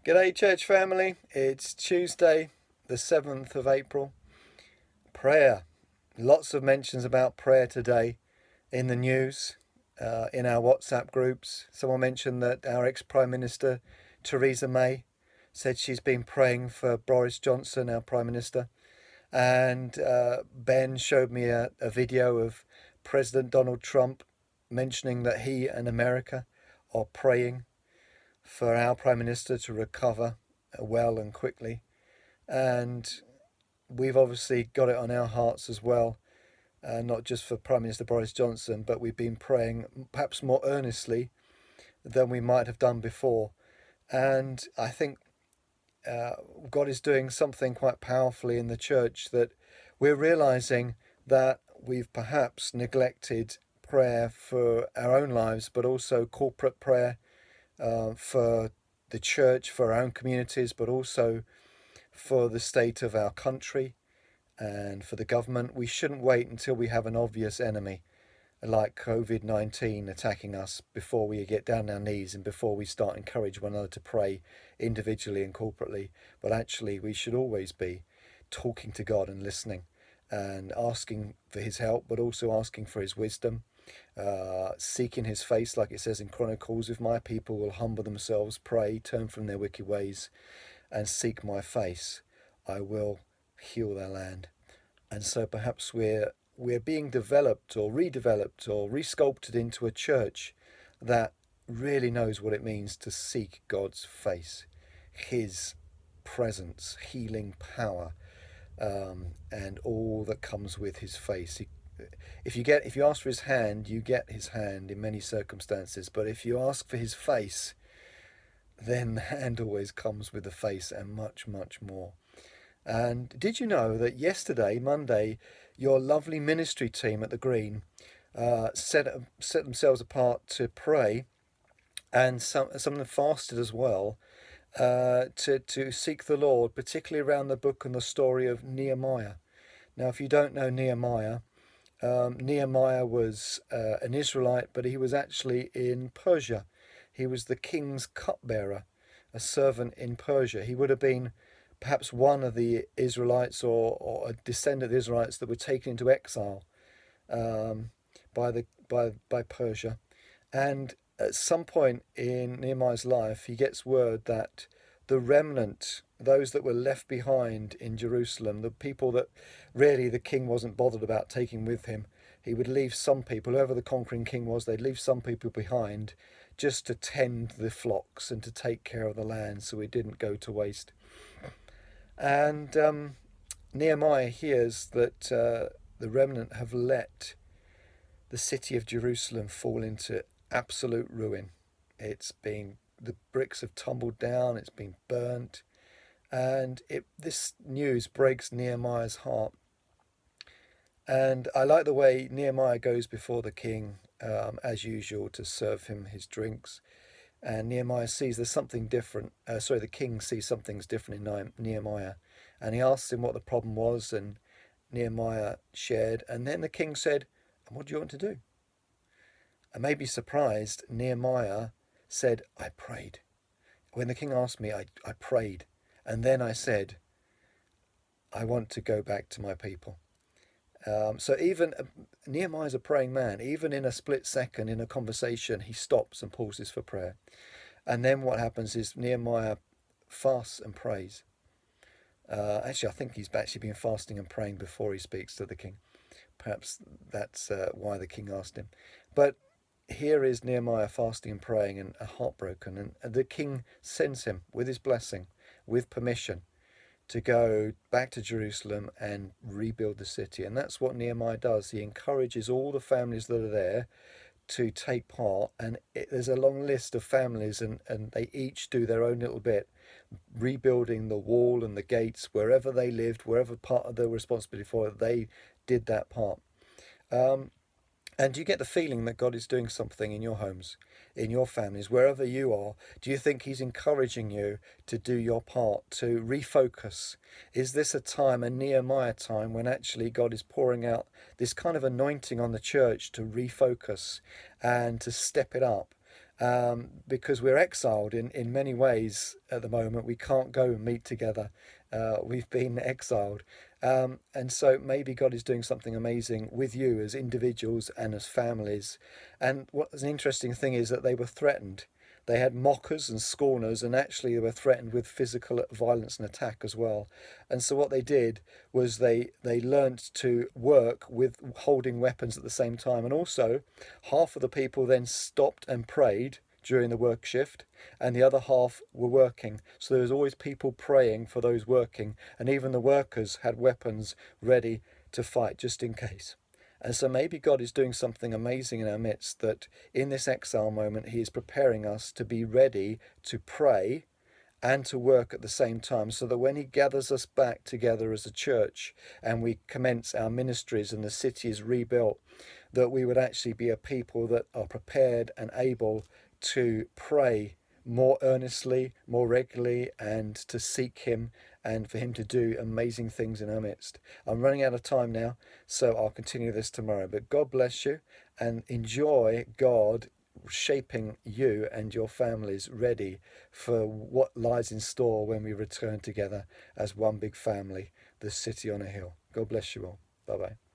G'day, church family. It's Tuesday, the 7th of April. Prayer. Lots of mentions about prayer today in the news, in our WhatsApp groups. Someone mentioned that our ex-Prime Minister, Theresa May, said she's been praying for Boris Johnson, our Prime Minister. And Ben showed me a video of President Donald Trump mentioning that he and America are praying for our Prime Minister to recover well and quickly. And we've obviously got it on our hearts as well, not just for Prime Minister Boris Johnson, but we've been praying perhaps more earnestly than we might have done before. And I think God is doing something quite powerfully in the church, that we're realizing that we've perhaps neglected prayer for our own lives, but also corporate prayer for the church, for our own communities, but also for the state of our country and for the government. We shouldn't wait until we have an obvious enemy like COVID-19 attacking us before we get down on our knees and before we start encourage one another to pray individually and corporately. But actually, we should always be talking to God and listening and asking for his help, but also asking for his wisdom, seeking his face, like it says in Chronicles, if my people will humble themselves, pray, turn from their wicked ways and seek my face, I will heal their land. And so perhaps we're being developed or redeveloped or resculpted into a church that really knows what it means to seek God's face, his presence, healing power, and all that comes with his face. If you ask for his hand, you get his hand in many circumstances. But if you ask for his face, then the hand always comes with the face and much, much more. And did you know that yesterday, Monday, your lovely ministry team at the Green set themselves apart to pray, and some of them fasted as well, to seek the Lord, particularly around the book and the story of Nehemiah. Now, if you don't know Nehemiah, Nehemiah was an Israelite, but he was actually in Persia. He was the king's cupbearer, a servant in Persia. He would have been perhaps one of the Israelites or a descendant of the Israelites that were taken into exile by Persia. And at some point in Nehemiah's life, he gets word that the remnant, those that were left behind in Jerusalem, the people that really the king wasn't bothered about taking with him, he would leave some people, whoever the conquering king was, they'd leave some people behind just to tend the flocks and to take care of the land so it didn't go to waste. And Nehemiah hears that the remnant have let the city of Jerusalem fall into absolute ruin. The bricks have tumbled down, it's been burnt, and this news breaks Nehemiah's heart. And I like the way Nehemiah goes before the king, as usual, to serve him his drinks. And Nehemiah sees there's something different. The king sees something's different in Nehemiah. And he asks him what the problem was, and Nehemiah shared. And then the king said, "And what do you want to do?" I may be surprised, Nehemiah said, "I prayed." When the king asked me, I prayed. And then I said, "I want to go back to my people." So even Nehemiah's a praying man. Even in a split second in a conversation, he stops and pauses for prayer. And then what happens is Nehemiah fasts and prays. Actually, I think he's actually been fasting and praying before he speaks to the king. Perhaps that's why the king asked him. But here is Nehemiah fasting and praying and heartbroken. And the king sends him with his blessing, with permission, to go back to Jerusalem and rebuild the city. And that's what Nehemiah does. He encourages all the families that are there to take part. And there's a long list of families, and they each do their own little bit, rebuilding the wall and the gates wherever they lived, wherever part of their responsibility for it, they did that part. And do you get the feeling that God is doing something in your homes, in your families, wherever you are? Do you think he's encouraging you to do your part, to refocus? Is this a time, a Nehemiah time, when actually God is pouring out this kind of anointing on the church to refocus and to step it up because we're exiled in many ways at the moment. We can't go and meet together. We've been exiled. And so maybe God is doing something amazing with you as individuals and as families. And what's an interesting thing is that they were threatened. They had mockers and scorners, and actually they were threatened with physical violence and attack as well. And so what they did was they learnt to work with holding weapons at the same time. And also, half of the people then stopped and prayed during the work shift, and the other half were working. So there was always people praying for those working, and even the workers had weapons ready to fight just in case. And so maybe God is doing something amazing in our midst, that in this exile moment, he is preparing us to be ready to pray and to work at the same time, so that when he gathers us back together as a church and we commence our ministries and the city is rebuilt, that we would actually be a people that are prepared and able to pray more earnestly, more regularly, and to seek him and for him to do amazing things in our midst. I'm running out of time now, so I'll continue this tomorrow. But God bless you, and enjoy God shaping you and your families ready for what lies in store when we return together as one big family, the city on a hill. God bless you all. Bye-bye.